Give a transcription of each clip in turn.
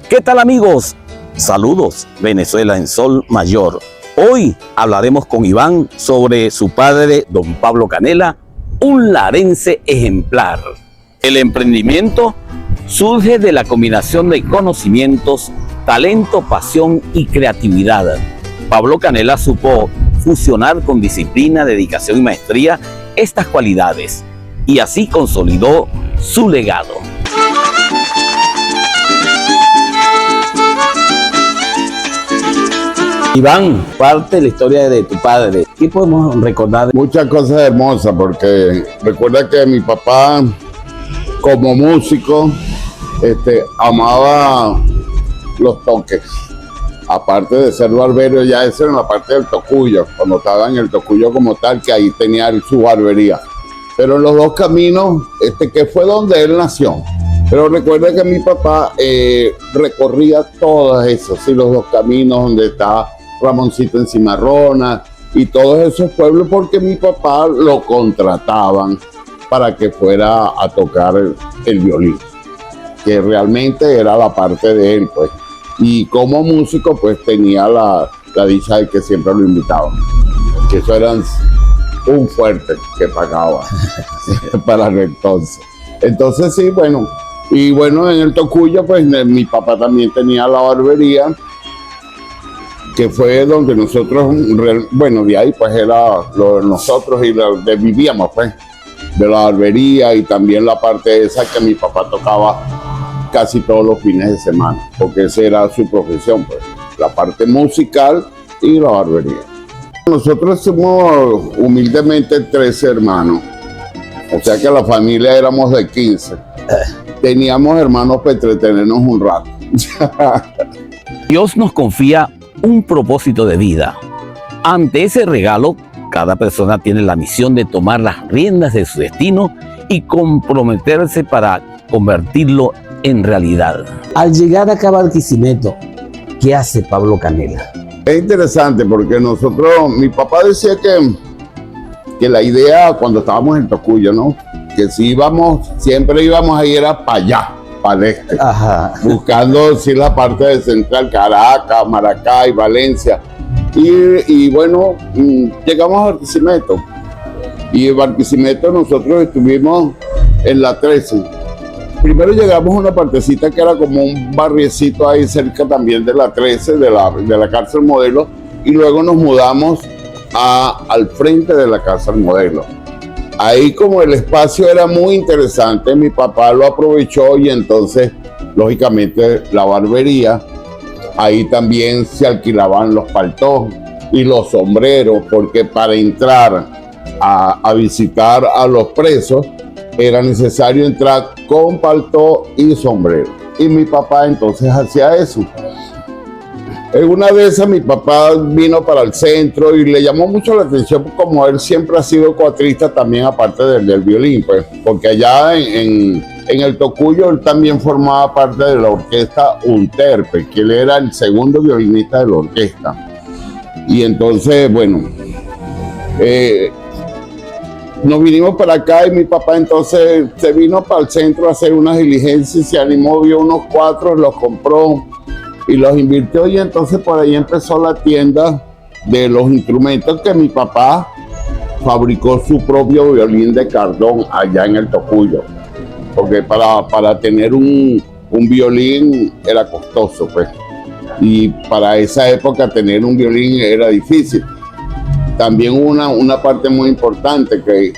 ¿Qué tal, amigos? Saludos, Venezuela en Sol Mayor. Hoy hablaremos con Iván sobre su padre, don Pablo Canela, un larense ejemplar. El emprendimiento surge de la combinación de conocimientos, talento, pasión y creatividad. Pablo Canela supo fusionar con disciplina, dedicación y maestría estas cualidades y así consolidó su legado. Iván, parte de la historia de tu padre. ¿Qué podemos recordar? Muchas cosas hermosas, porque recuerda que mi papá, como músico, amaba los toques. Aparte de ser barbero, ya eso en la parte del tocuyo, cuando estaba en el tocuyo como tal, que ahí tenía su barbería. Pero en los dos caminos, que fue donde él nació. Pero recuerda que mi papá recorría todos esos, sí, los dos caminos donde está Ramoncito en Cimarrona y todos esos pueblos, porque mi papá lo contrataban para que fuera a tocar el violín, que realmente era la parte de él, pues. Y como músico, pues tenía la dicha de que siempre lo invitaban, que eso era un fuerte que pagaba para el entonces. Entonces sí, bueno, y bueno, en el tocuyo, pues mi papá también tenía la barbería, que fue donde nosotros, bueno, de ahí pues era lo de nosotros y donde vivíamos, pues, de la barbería, y también la parte esa que mi papá tocaba casi todos los fines de semana, porque esa era su profesión, pues, la parte musical y la barbería. Nosotros somos humildemente 13 hermanos, o sea que la familia éramos de 15. Teníamos hermanos para entretenernos un rato. Dios nos confía un propósito de vida. Ante ese regalo, cada persona tiene la misión de tomar las riendas de su destino y comprometerse para convertirlo en realidad. Al llegar acá a Barquisimeto, ¿qué hace Pablo Canela? Es interesante porque mi papá decía que la idea cuando estábamos en Tocuyo, ¿no? Que si siempre íbamos a ir para allá, para el este. Ajá. Buscando la parte de Central, Caracas, Maracay, Valencia. Y bueno, llegamos a Barquisimeto. Y en Barquisimeto nosotros estuvimos en la 13. Primero llegamos a una partecita que era como un barriecito ahí cerca también de la 13, de la cárcel Modelo, y luego nos mudamos al frente de la cárcel Modelo. Ahí, como el espacio era muy interesante, mi papá lo aprovechó y entonces, lógicamente, la barbería, ahí también se alquilaban los paltos y los sombreros, porque para entrar a visitar a los presos era necesario entrar con paltó y sombrero. Y mi papá entonces hacía eso. En una de esas mi papá vino para el centro y le llamó mucho la atención, como él siempre ha sido cuatrista también, aparte del violín, pues, porque allá en el tocuyo él también formaba parte de la orquesta Unterpe, que él era el segundo violinista de la orquesta. Y entonces, bueno, nos vinimos para acá y mi papá entonces se vino para el centro a hacer unas diligencias, se animó, vio unos cuatros, los compró y los invirtió, y entonces por ahí empezó la tienda de los instrumentos, que mi papá fabricó su propio violín de cardón allá en el Tocuyo, porque para tener un violín era costoso, pues, y para esa época tener un violín era difícil. También una parte muy importante que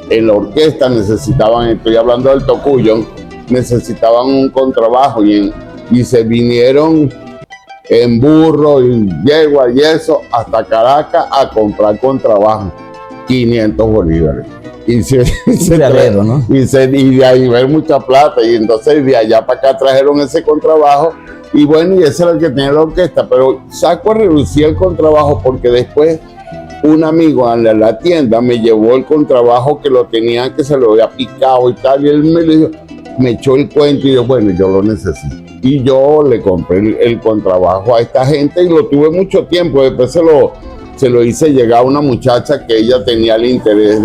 en la orquesta necesitaban, estoy hablando del Tocuyo, necesitaban un contrabajo, y se vinieron en burro y yegua y eso hasta Caracas a comprar contrabajo, 500 bolívares. Y de ahí ver mucha plata, y entonces de allá para acá trajeron ese contrabajo, y bueno, y ese era el que tenía la orquesta, pero saco a reducir el contrabajo porque después un amigo en la tienda me llevó el contrabajo que lo tenía, que se lo había picado y tal, y él me echó el cuento, y yo, bueno, yo lo necesito. Y yo le compré el contrabajo a esta gente y lo tuve mucho tiempo. Después se lo hice llegar a una muchacha que ella tenía el interés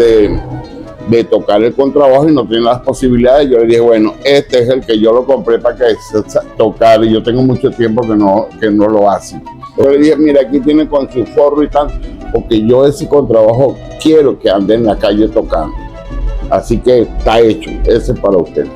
de tocar el contrabajo y no tenía las posibilidades. Yo le dije, bueno, este es el que yo lo compré para que tocar, y yo tengo mucho tiempo que no lo hace. Yo le dije, mira, aquí tiene con su forro y tal, porque yo ese contrabajo quiero que ande en la calle tocando. Así que está hecho, ese es para usted.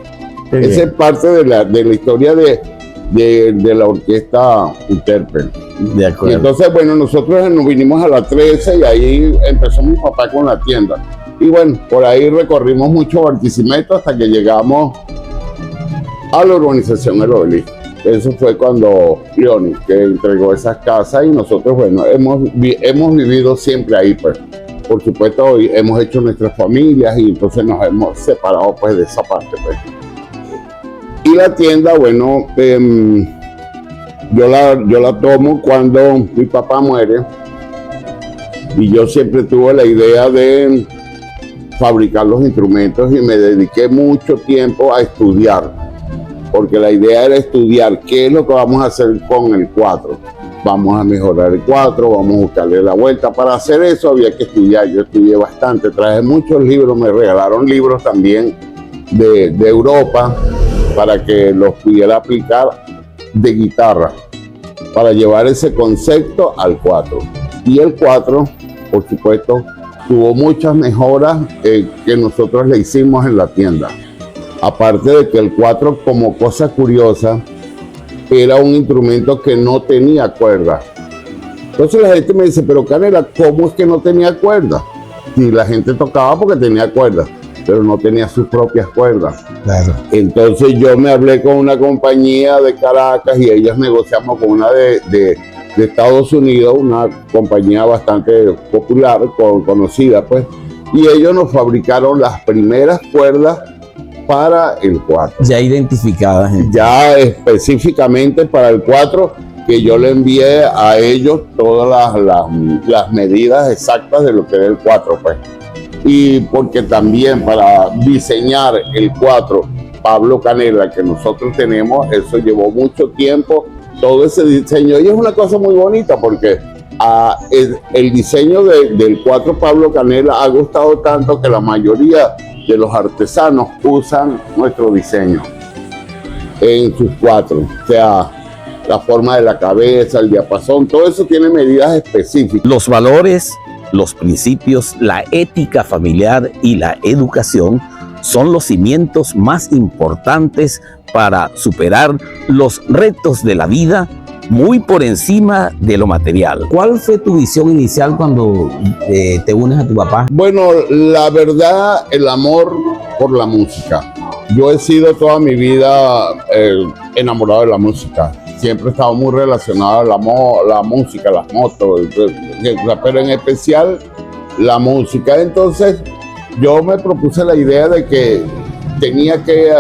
Esa es parte de la historia de la orquesta Interpel. De acuerdo. Y entonces, bueno, nosotros nos vinimos a la 13 y ahí empezó mi papá con la tienda. Y bueno, por ahí recorrimos mucho Barquisimeto hasta que llegamos a la urbanización El Obelisco. Eso fue cuando Leoni, que entregó esas casas, y nosotros, bueno, hemos vivido siempre ahí, pues. Por supuesto, hoy hemos hecho nuestras familias y entonces nos hemos separado, pues, de esa parte, pues. Y la tienda, bueno, yo la tomo cuando mi papá muere, y yo siempre tuve la idea de fabricar los instrumentos y me dediqué mucho tiempo a estudiar, porque la idea era estudiar qué es lo que vamos a hacer con el 4. Vamos a mejorar el 4, vamos a buscarle la vuelta. Para hacer eso había que estudiar. Yo estudié bastante, traje muchos libros, me regalaron libros también de Europa para que los pudiera aplicar de guitarra, para llevar ese concepto al 4. Y el 4, por supuesto, tuvo muchas mejoras que nosotros le hicimos en la tienda. Aparte de que el 4, como cosa curiosa, era un instrumento que no tenía cuerda. Entonces la gente me dice, pero Canela, ¿cómo es que no tenía cuerda? Y la gente tocaba porque tenía cuerda, pero no tenía sus propias cuerdas. Claro. Entonces yo me hablé con una compañía de Caracas y ellas negociamos con una de Estados Unidos, una compañía bastante popular, conocida, pues, y ellos nos fabricaron las primeras cuerdas para el 4. Ya identificadas. Ya específicamente para el 4, que yo le envié a ellos todas las medidas exactas de lo que era el 4, pues. Y porque también para diseñar el 4 Pablo Canela que nosotros tenemos, eso llevó mucho tiempo, todo ese diseño. Y es una cosa muy bonita porque el diseño del 4 Pablo Canela ha gustado tanto que la mayoría de los artesanos usan nuestro diseño en sus 4, o sea, la forma de la cabeza, el diapasón, todo eso tiene medidas específicas. Los valores, los principios, la ética familiar y la educación son los cimientos más importantes para superar los retos de la vida, muy por encima de lo material. ¿Cuál fue tu visión inicial cuando te unes a tu papá? Bueno, la verdad, el amor por la música. Yo he sido toda mi vida enamorado de la música. Siempre he estado muy relacionado a la música, las motos, pero en especial la música. Entonces, yo me propuse la idea de que tenía que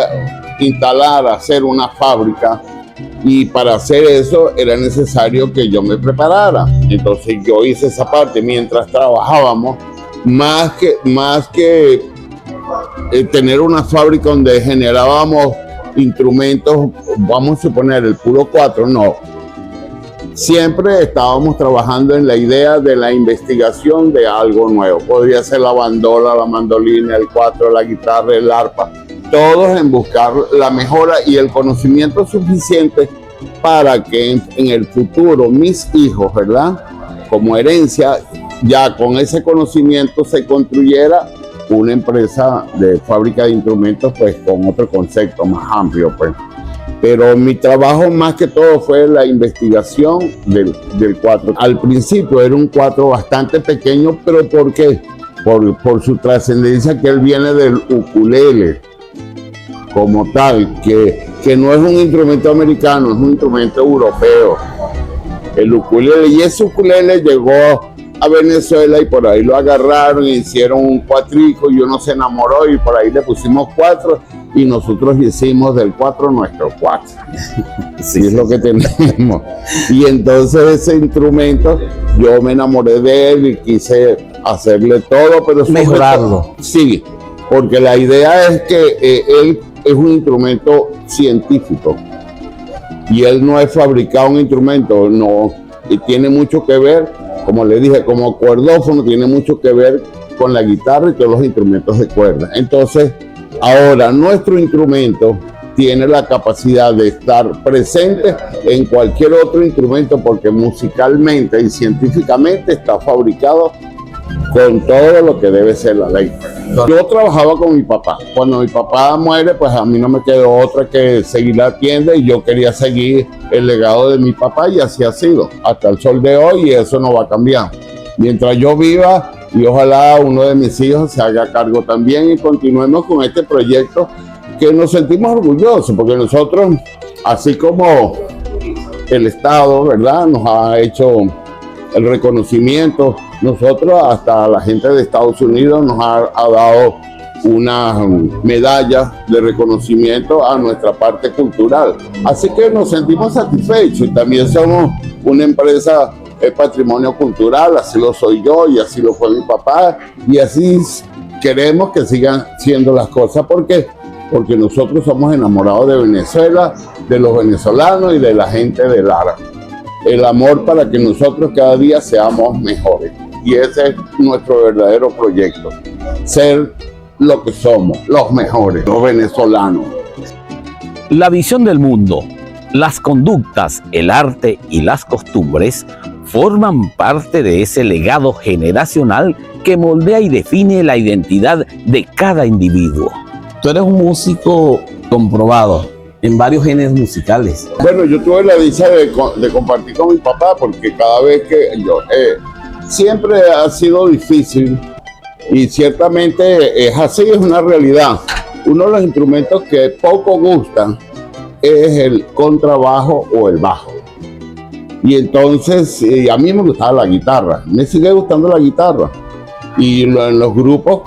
hacer una fábrica. Y para hacer eso era necesario que yo me preparara. Entonces yo hice esa parte mientras trabajábamos. Más que tener una fábrica donde generábamos instrumentos, vamos a suponer el puro 4, no. Siempre estábamos trabajando en la idea de la investigación de algo nuevo. Podría ser la bandola, la mandolina, el 4, la guitarra, el arpa. Todos en buscar la mejora y el conocimiento suficiente para que en el futuro mis hijos, ¿verdad? Como herencia, ya con ese conocimiento se construyera una empresa de fábrica de instrumentos, pues con otro concepto más amplio, pues. Pero mi trabajo más que todo fue la investigación del 4. Al principio era un 4 bastante pequeño, pero ¿por qué? Por su trascendencia, que él viene del ukulele como tal, que no es un instrumento americano, es un instrumento europeo, el ukulele. Y ese ukulele llegó a Venezuela y por ahí lo agarraron y hicieron un cuatrico y uno se enamoró y por ahí le pusimos 4 y nosotros hicimos del 4 nuestro 4. Sí, es lo que tenemos. Y entonces ese instrumento yo me enamoré de él y quise hacerle todo, pero mejorarlo. Sí, porque la idea es que él es un instrumento científico y él no es fabricado un instrumento, no, y tiene mucho que ver, como le dije, como cuerdófono, tiene mucho que ver con la guitarra y todos los instrumentos de cuerda. Entonces, ahora nuestro instrumento tiene la capacidad de estar presente en cualquier otro instrumento porque musicalmente y científicamente está fabricado con todo lo que debe ser la ley. Yo trabajaba con mi papá. Cuando mi papá muere, pues a mí no me quedó otra que seguir la tienda y yo quería seguir el legado de mi papá y así ha sido hasta el sol de hoy y eso no va a cambiar. Mientras yo viva y ojalá uno de mis hijos se haga cargo también y continuemos con este proyecto que nos sentimos orgullosos porque nosotros, así como el Estado, ¿verdad?, nos ha hecho el reconocimiento, nosotros hasta la gente de Estados Unidos nos ha dado una medalla de reconocimiento a nuestra parte cultural. Así que nos sentimos satisfechos y también somos una empresa de patrimonio cultural, así lo soy yo y así lo fue mi papá y así queremos que sigan siendo las cosas porque nosotros somos enamorados de Venezuela, de los venezolanos y de la gente de Lara. El amor para que nosotros cada día seamos mejores. Y ese es nuestro verdadero proyecto. Ser lo que somos, los mejores, los venezolanos. La visión del mundo, las conductas, el arte y las costumbres forman parte de ese legado generacional que moldea y define la identidad de cada individuo. Tú eres un músico comprobado en varios géneros musicales. Bueno, yo tuve la dicha de compartir con mi papá porque cada vez que yo... siempre ha sido difícil y ciertamente es así, es una realidad. Uno de los instrumentos que poco gustan es el contrabajo o el bajo. Y entonces a mí me gustaba la guitarra, me sigue gustando la guitarra. Y en los grupos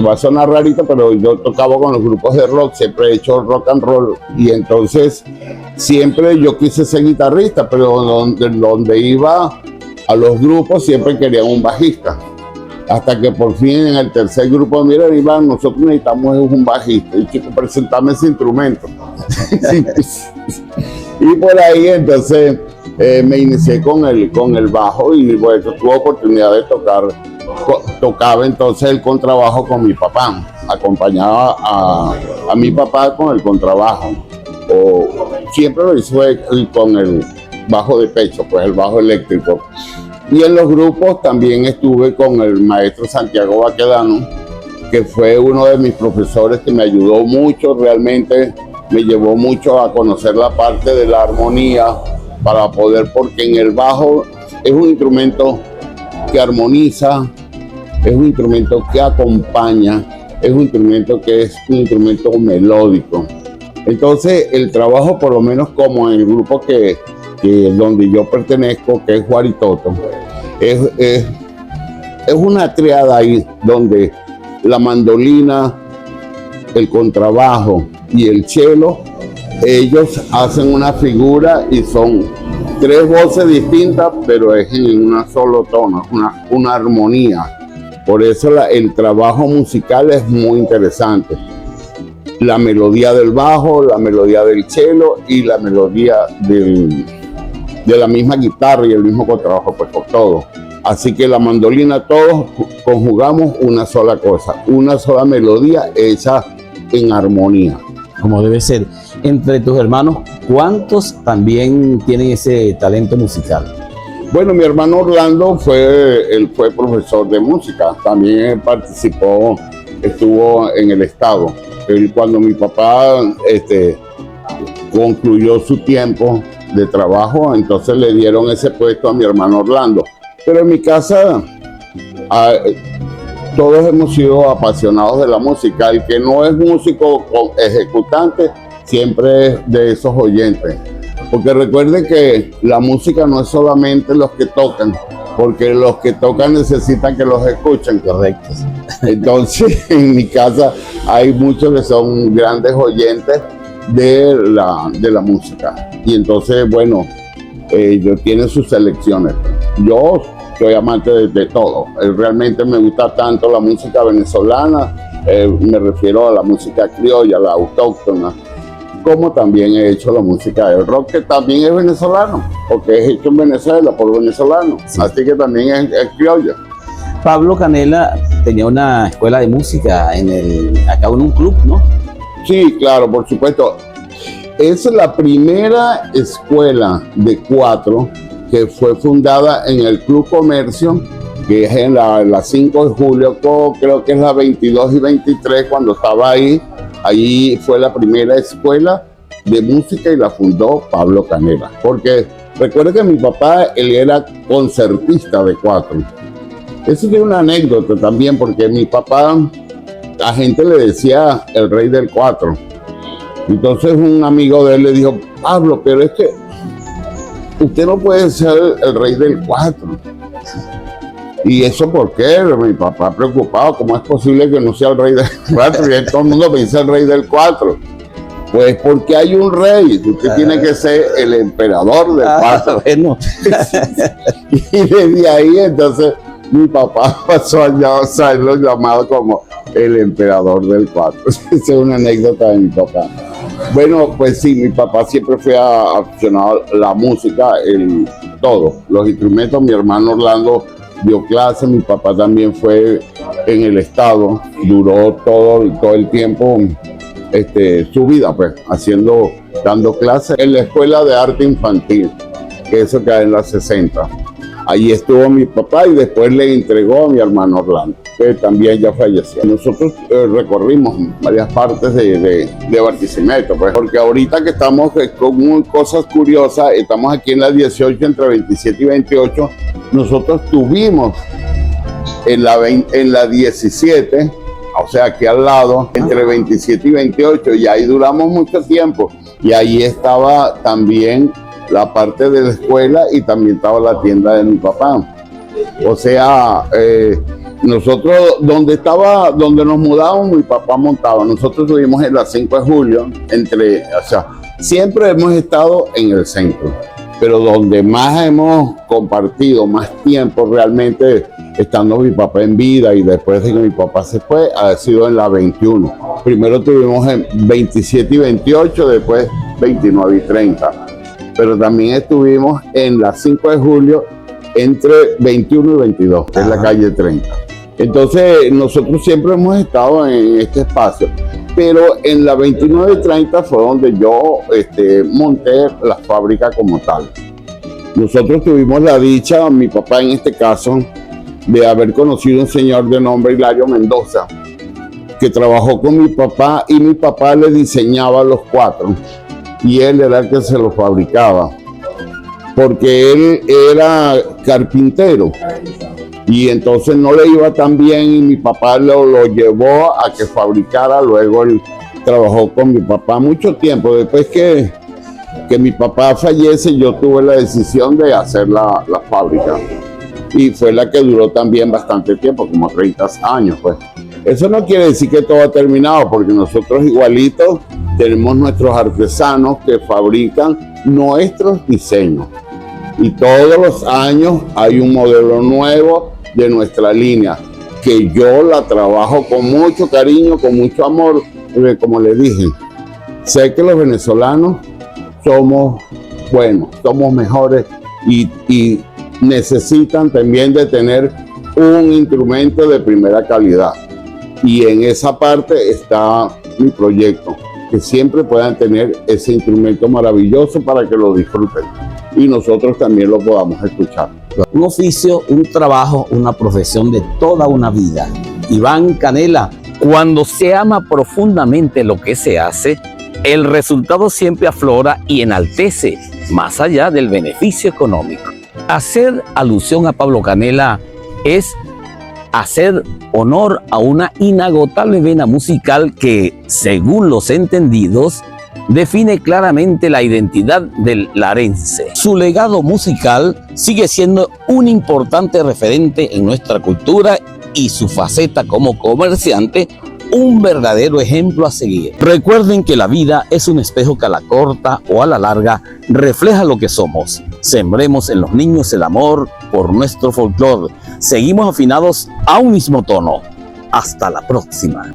va a sonar rarito, pero yo tocaba con los grupos de rock, siempre he hecho rock and roll y entonces siempre yo quise ser guitarrista, pero donde iba a los grupos siempre querían un bajista. Hasta que por fin en el tercer grupo, mira, Iván, nosotros necesitamos un bajista y chico, presentame ese instrumento. Y por ahí entonces me inicié con el bajo y bueno, tuve oportunidad de tocaba entonces el contrabajo con mi papá, acompañaba a mi papá con el contrabajo, o siempre lo hice con el bajo de pecho, pues el bajo eléctrico. Y en los grupos también estuve con el maestro Santiago Baquedano, que fue uno de mis profesores que me ayudó mucho, realmente me llevó mucho a conocer la parte de la armonía para poder, porque en el bajo es un instrumento que armoniza, es un instrumento que acompaña, es un instrumento que es un instrumento melódico. Entonces el trabajo, por lo menos como en el grupo que donde yo pertenezco, que es Guaritoto, es una triada ahí donde la mandolina, el contrabajo y el cello, ellos hacen una figura y son tres voces distintas, pero es en una solo tono, una armonía. Por eso el trabajo musical es muy interesante. La melodía del bajo, la melodía del cello y la melodía de la misma guitarra y el mismo contrabajo, pues por todo. Así que la mandolina, todos conjugamos una sola cosa, una sola melodía hecha en armonía. Como debe ser. Entre tus hermanos, ¿cuántos también tienen ese talento musical? Bueno, mi hermano Orlando fue profesor de música, también participó, estuvo en el Estado. Cuando mi papá concluyó su tiempo de trabajo, entonces le dieron ese puesto a mi hermano Orlando. Pero en mi casa todos hemos sido apasionados de la música. El que no es músico o ejecutante siempre es de esos oyentes. Porque recuerden que la música no es solamente los que tocan, porque los que tocan necesitan que los escuchen. Correcto. Entonces, en mi casa hay muchos que son grandes oyentes de la música. Y entonces, bueno, ellos tienen sus selecciones. Yo soy amante de todo. Realmente me gusta tanto la música venezolana, me refiero a la música criolla, la autóctona, como también he hecho la música del rock, que también es venezolano, porque es hecho en Venezuela por venezolanos, sí. Así que también es criolla. Pablo Canela tenía una escuela de música acá en un club, ¿no? Sí, claro, por supuesto. Es la primera escuela de 4 que fue fundada en el Club Comercio, que es en la 5 de julio, creo que es la 22 y 23, cuando estaba ahí. Ahí fue la primera escuela de música y la fundó Pablo Canela. Porque recuerda que mi papá, él era concertista de 4. Eso tiene una anécdota también, porque mi papá, la gente le decía el rey del 4. Entonces un amigo de él le dijo: Pablo, pero es que usted no puede ser el rey del 4. ¿Y eso por qué? Mi papá preocupado: ¿cómo es posible que no sea el rey del 4? Y todo el mundo piensa el rey del 4. Pues porque hay un rey, usted tiene que ser el emperador del 4. Bueno. Y desde ahí entonces mi papá pasó a serlo llamado como el emperador del 4. Esa es una anécdota de mi papá. Bueno, pues sí, mi papá siempre fue aficionado a la música, todo, los instrumentos. Mi hermano Orlando dio clases, mi papá también fue en el estado, duró todo el tiempo, su vida, pues, dando clases en la Escuela de Arte Infantil, que eso queda en la 60. Allí estuvo mi papá y después le entregó a mi hermano Orlando, que también ya falleció. Nosotros recorrimos varias partes de Barquisimeto, pues, porque ahorita que estamos con cosas curiosas, estamos aquí en la 18, entre 27 y 28, nosotros tuvimos en la 17, o sea, aquí al lado, entre 27 y 28, y ahí duramos mucho tiempo, y ahí estaba también la parte de la escuela y también estaba la tienda de mi papá. O sea, nosotros donde nos mudábamos, mi papá montaba. Nosotros estuvimos en la 5 de julio, siempre hemos estado en el centro, pero donde más hemos compartido más tiempo realmente, estando mi papá en vida y después de que mi papá se fue, ha sido en la 21. Primero tuvimos en 27 y 28, después 29 y 30. Pero también estuvimos en la 5 de julio entre 21 y 22, que es la calle 30. Entonces, nosotros siempre hemos estado en este espacio, pero en la 29 y 30 fue donde yo monté la fábrica como tal. Nosotros tuvimos la dicha, mi papá en este caso, de haber conocido un señor de nombre Hilario Mendoza, que trabajó con mi papá y mi papá le diseñaba los 4. Y él era el que se lo fabricaba, porque él era carpintero y entonces no le iba tan bien y mi papá lo llevó a que fabricara. Luego él trabajó con mi papá mucho tiempo. Después que mi papá fallece, yo tuve la decisión de hacer la fábrica, y fue la que duró también bastante tiempo, como 30 años, pues. Eso no quiere decir que todo ha terminado, porque nosotros igualitos tenemos nuestros artesanos que fabrican nuestros diseños. Y todos los años hay un modelo nuevo de nuestra línea, que yo la trabajo con mucho cariño, con mucho amor. Como les dije, sé que los venezolanos somos buenos, somos mejores y necesitan también de tener un instrumento de primera calidad. Y en esa parte está mi proyecto, que siempre puedan tener ese instrumento maravilloso para que lo disfruten y nosotros también lo podamos escuchar. Un oficio, un trabajo, una profesión de toda una vida. Iván Canela, cuando se ama profundamente lo que se hace, el resultado siempre aflora y enaltece, más allá del beneficio económico. Hacer alusión a Pablo Canela es hacer honor a una inagotable vena musical que, según los entendidos, define claramente la identidad del larense. Su legado musical sigue siendo un importante referente en nuestra cultura y su faceta como comerciante un verdadero ejemplo a seguir. Recuerden que la vida es un espejo que a la corta o a la larga refleja lo que somos. Sembremos en los niños el amor por nuestro folclore. Seguimos afinados a un mismo tono. Hasta la próxima.